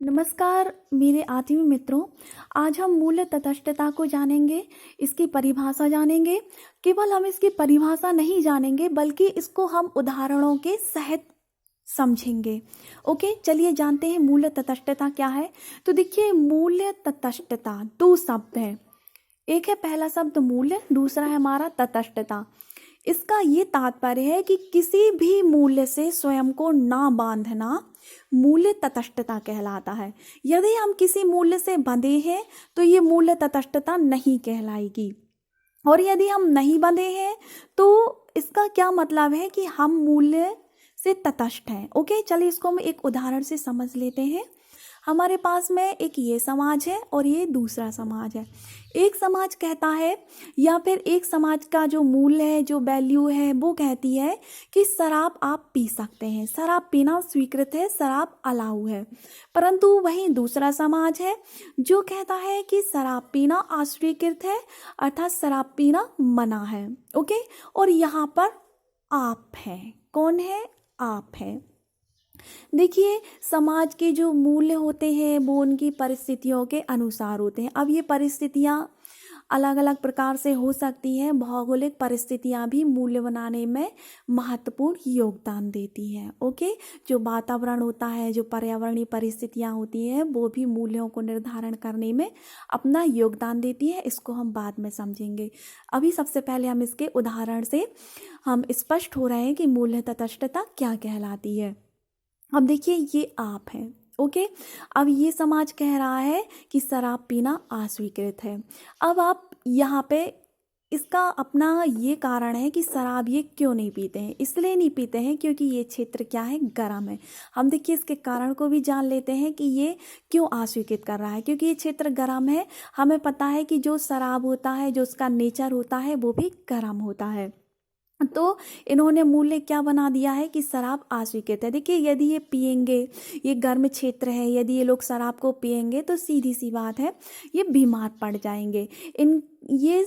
नमस्कार मेरे आत्मीय मित्रों। आज हम मूल्य तटस्थता को जानेंगे, इसकी परिभाषा जानेंगे। केवल हम इसकी परिभाषा नहीं जानेंगे बल्कि इसको हम उदाहरणों के सहित समझेंगे। ओके, चलिए जानते हैं मूल्य तटस्थता क्या है। तो देखिए, मूल्य तटस्थता दो शब्द हैं। एक है पहला शब्द मूल्य, दूसरा है हमारा तटस्थता। इसका ये तात्पर्य है कि किसी भी मूल्य से स्वयं को ना बांधना मूल्य तटस्थता कहलाता है। यदि हम किसी मूल्य से बंधे हैं तो ये मूल्य तटस्थता नहीं कहलाएगी, और यदि हम नहीं बंधे हैं तो इसका क्या मतलब है कि हम मूल्य से तटस्थ हैं। ओके, चलिए इसको हम एक उदाहरण से समझ लेते हैं। हमारे पास में एक ये समाज है और ये दूसरा समाज है। एक समाज कहता है, या फिर एक समाज का जो मूल्य है, जो वैल्यू है, वो कहती है कि शराब आप पी सकते हैं, शराब पीना स्वीकृत है, शराब अलाउ है। परंतु वहीं दूसरा समाज है जो कहता है कि शराब पीना अस्वीकृत है, अर्थात शराब पीना मना है। ओके, और यहाँ पर आप हैं। कौन है? आप हैं। देखिए, समाज के जो मूल्य होते हैं वो उनकी परिस्थितियों के अनुसार होते हैं। अब ये परिस्थितियाँ अलग अलग प्रकार से हो सकती हैं। भौगोलिक परिस्थितियाँ भी मूल्य बनाने में महत्वपूर्ण योगदान देती हैं। ओके, जो वातावरण होता है, जो पर्यावरणीय परिस्थितियाँ होती हैं, वो भी मूल्यों को निर्धारण करने में अपना योगदान देती है। इसको हम बाद में समझेंगे। अभी सबसे पहले हम इसके उदाहरण से हम स्पष्ट हो रहे हैं कि मूल्य तटस्थता क्या कहलाती है। अब देखिए, ये आप हैं। ओके, अब ये समाज कह रहा है कि शराब पीना अस्वीकृत है। अब आप यहाँ पे इसका अपना ये कारण है कि शराब ये क्यों नहीं पीते हैं। इसलिए नहीं पीते हैं क्योंकि ये क्षेत्र क्या है, गर्म है। हम देखिए इसके कारण को भी जान लेते हैं कि ये क्यों अस्वीकृत कर रहा है। क्योंकि ये क्षेत्र गर्म है। हमें पता है कि जो शराब होता है, जो उसका नेचर होता है, वो भी गर्म होता है। तो इन्होंने मूल्य क्या बना दिया है कि शराब अस्वीकृत है। देखिए, यदि ये पिएंगे, ये गर्म क्षेत्र है, यदि ये लोग शराब को पिएंगे तो सीधी सी बात है, ये बीमार पड़ जाएंगे। ये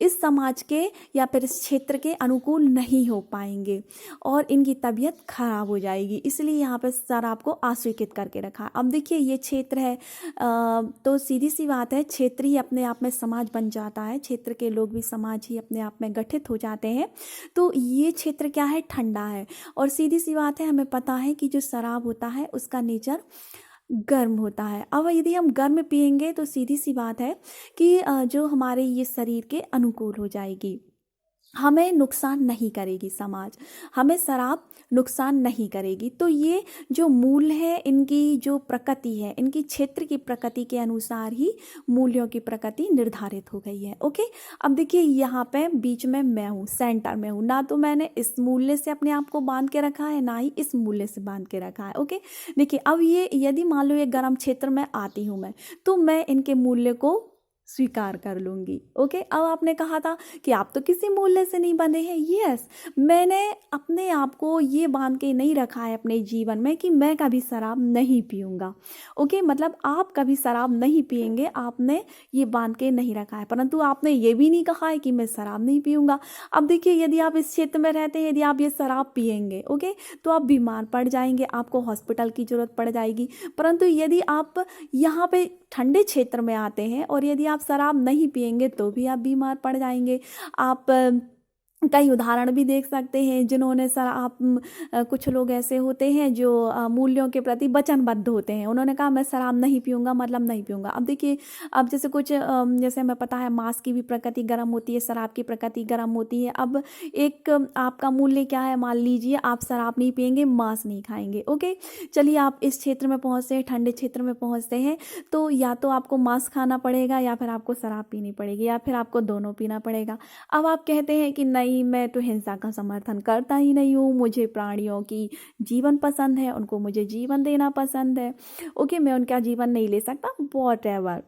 इस समाज के या फिर इस क्षेत्र के अनुकूल नहीं हो पाएंगे और इनकी तबीयत खराब हो जाएगी। इसलिए यहाँ पे शराब को अस्वीकृत करके रखा। अब देखिए, ये क्षेत्र है, तो सीधी सी बात है, क्षेत्र ही अपने आप में समाज बन जाता है। क्षेत्र के लोग भी समाज ही अपने आप में गठित हो जाते हैं। तो ये क्षेत्र क्या है, ठंडा है। और सीधी सी बात है, हमें पता है कि जो शराब होता है उसका नेचर गर्म होता है। अब यदि हम गर्म पिएंगे तो सीधी सी बात है कि जो हमारे ये शरीर के अनुकूल हो जाएगी, हमें नुकसान नहीं करेगी। समाज हमें शराब नुकसान नहीं करेगी। तो ये जो मूल्य है, इनकी जो प्रकृति है, इनकी क्षेत्र की प्रकृति के अनुसार ही मूल्यों की प्रकृति निर्धारित हो गई है। ओके, अब देखिए, यहाँ पे बीच में मैं हूँ, सेंटर में हूँ। ना तो मैंने इस मूल्य से अपने आप को बांध के रखा है, ना ही इस मूल्य से बांध के रखा है। ओके, देखिए, अब ये यदि मान लो ये गर्म क्षेत्र में आती हूँ मैं, तो मैं इनके मूल्य को स्वीकार कर लूँगी। ओके, अब आपने कहा था कि आप तो किसी मूल्य से नहीं बंधे हैं। यस, मैंने अपने आप को ये बांध के नहीं रखा है अपने जीवन में कि मैं कभी शराब नहीं पीऊँगा। ओके, मतलब आप कभी शराब नहीं पिएंगे, आपने ये बांध के नहीं रखा है। परंतु आपने ये भी नहीं कहा है कि मैं शराब नहीं पीऊँगा। अब देखिए, यदि आप इस क्षेत्र में रहते हैं, यदि आप ये शराब पिएंगे, ओके, तो आप बीमार पड़ जाएंगे, आपको हॉस्पिटल की जरूरत पड़ जाएगी। परंतु यदि आप यहाँ पे ठंडे क्षेत्र में आते हैं और यदि आप शराब नहीं पिएंगे तो भी आप बीमार पड़ जाएंगे। आप कई उदाहरण भी देख सकते हैं जिन्होंने शराब, कुछ लोग ऐसे होते हैं जो मूल्यों के प्रति वचनबद्ध होते हैं। उन्होंने कहा मैं शराब नहीं पीऊँगा, मतलब नहीं पीऊँगा। अब देखिए, अब जैसे कुछ जैसे हमें पता है मांस की भी प्रकृति गर्म होती है, शराब की प्रकृति गर्म होती है। अब एक आपका मूल्य क्या है, मान लीजिए आप शराब नहीं पिएंगे, मांस नहीं खाएंगे। ओके, चलिए आप इस क्षेत्र में पहुँचते हैं, ठंडे क्षेत्र में पहुँचते हैं, तो या तो आपको मांस खाना पड़ेगा या फिर आपको शराब पीनी पड़ेगी या फिर आपको दोनों पीना पड़ेगा। अब आप कहते हैं कि नहीं, मैं तो हिंसा का समर्थन करता ही नहीं हूँ, मुझे प्राणियों की जीवन पसंद है, उनको मुझे जीवन देना पसंद है। ओके, मैं उनका जीवन नहीं ले सकता, वॉटएवर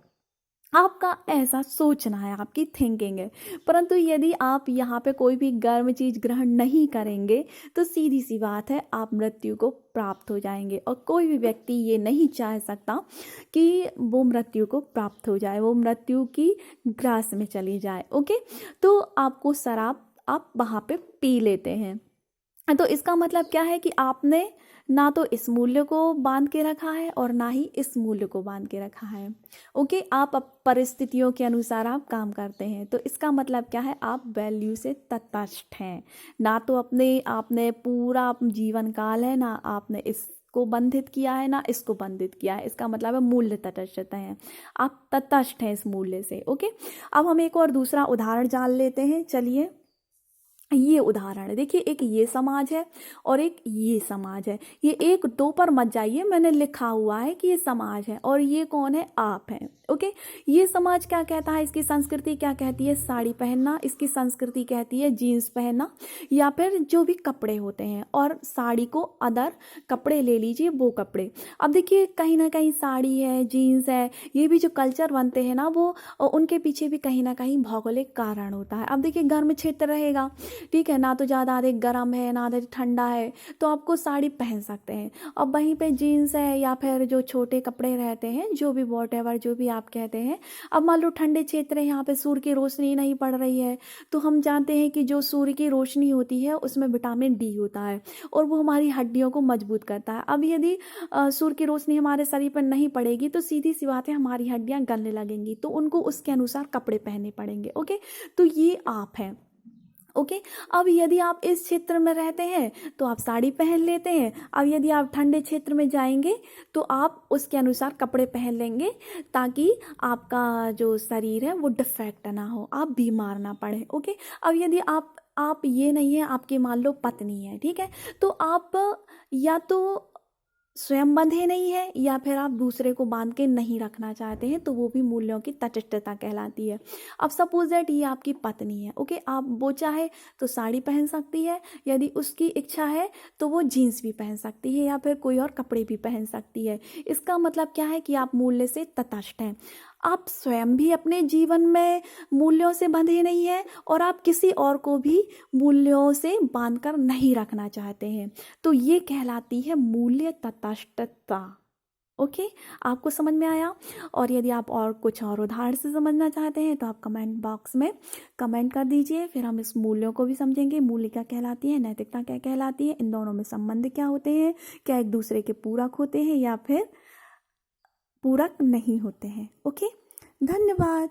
आपका ऐसा सोचना है, आपकी थिंकिंग है। परंतु यदि आप यहाँ पे कोई भी गर्म चीज़ ग्रहण नहीं करेंगे तो सीधी सी बात है, आप मृत्यु को प्राप्त हो जाएंगे। और कोई भी व्यक्ति ये नहीं चाह सकता कि वो मृत्यु को प्राप्त हो जाए, वो मृत्यु की ग्रास में चली जाए। ओके, तो आपको शराब आप वहाँ पे पी लेते हैं। तो इसका मतलब क्या है कि आपने ना तो इस मूल्य को बांध के रखा है और ना ही इस मूल्य को बांध के रखा है। ओके, आप परिस्थितियों के अनुसार आप काम करते हैं। तो इसका मतलब क्या है, आप वैल्यू से तटस्थ हैं। ना तो अपने आपने पूरा जीवन काल है, ना आपने इसको बंधित किया है, ना इसको बंधित किया है। इसका मतलब है मूल्य तटस्थता है, आप तटस्थ हैं इस मूल्य से। ओके, अब हम एक और दूसरा उदाहरण जान लेते हैं। चलिए, ये उदाहरण देखिए, एक ये समाज है और एक ये समाज है। ये एक दो पर मत जाइए, मैंने लिखा हुआ है कि ये समाज है और ये कौन है, आप हैं। ओके, ये समाज क्या कहता है, इसकी संस्कृति क्या कहती है, साड़ी पहनना। इसकी संस्कृति कहती है जीन्स पहनना या फिर जो भी कपड़े होते हैं, और साड़ी को अदर कपड़े ले लीजिए, वो कपड़े। अब देखिए, कहीं ना कहीं साड़ी है, जीन्स है, ये भी जो कल्चर बनते हैं ना, वो उनके पीछे भी कहीं ना कहीं भौगोलिक कारण होता है। अब देखिए, गर्म क्षेत्र रहेगा, ठीक है ना, तो ज़्यादा अधिक गर्म है ना अधिक ठंडा है, तो आपको साड़ी पहन सकते हैं। अब वहीं पे जीन्स है या फिर जो छोटे कपड़े रहते हैं, जो भी वॉटेवर जो भी आप कहते हैं। अब मान लो ठंडे क्षेत्र है, यहाँ पे सूर्य की रोशनी नहीं पड़ रही है, तो हम जानते हैं कि जो सूर्य की रोशनी होती है उसमें विटामिन डी होता है और वो हमारी हड्डियों को मजबूत करता है। अब यदि सूर्य की रोशनी हमारे शरीर पर नहीं पड़ेगी तो सीधी सी बात है, हमारी हड्डियां गलने लगेंगी, तो उनको उसके अनुसार कपड़े पहनने पड़ेंगे। ओके, तो ये आप हैं। ओके, अब यदि आप इस क्षेत्र में रहते हैं तो आप साड़ी पहन लेते हैं। अब यदि आप ठंडे क्षेत्र में जाएंगे तो आप उसके अनुसार कपड़े पहन लेंगे, ताकि आपका जो शरीर है वो डिफेक्ट ना हो, आप बीमार ना पड़े। ओके, अब यदि आप ये नहीं है, आपकी मान लो पत्नी है, ठीक है, तो आप या तो स्वयं बंधे नहीं है या फिर आप दूसरे को बांध के नहीं रखना चाहते हैं, तो वो भी मूल्यों की तटस्थता कहलाती है। अब सपोज दैट ये आपकी पत्नी है। ओके, आप वो चाहे तो साड़ी पहन सकती है, यदि उसकी इच्छा है तो वो जीन्स भी पहन सकती है या फिर कोई और कपड़े भी पहन सकती है। इसका मतलब क्या है कि आप मूल्य से तटस्थ हैं। आप स्वयं भी अपने जीवन में मूल्यों से बंधे नहीं हैं और आप किसी और को भी मूल्यों से बांधकर नहीं रखना चाहते हैं। तो ये कहलाती है मूल्य तटस्थता। ओके, आपको समझ में आया? और यदि आप और कुछ और उदाहरण से समझना चाहते हैं तो आप कमेंट बॉक्स में कमेंट कर दीजिए, फिर हम इस मूल्यों को भी समझेंगे। मूल्य क्या कहलाती है, नैतिकता क्या कहलाती है, इन दोनों में संबंध क्या होते हैं, क्या एक दूसरे के पूरक होते हैं या फिर पूरक नहीं होते हैं। ओके, धन्यवाद।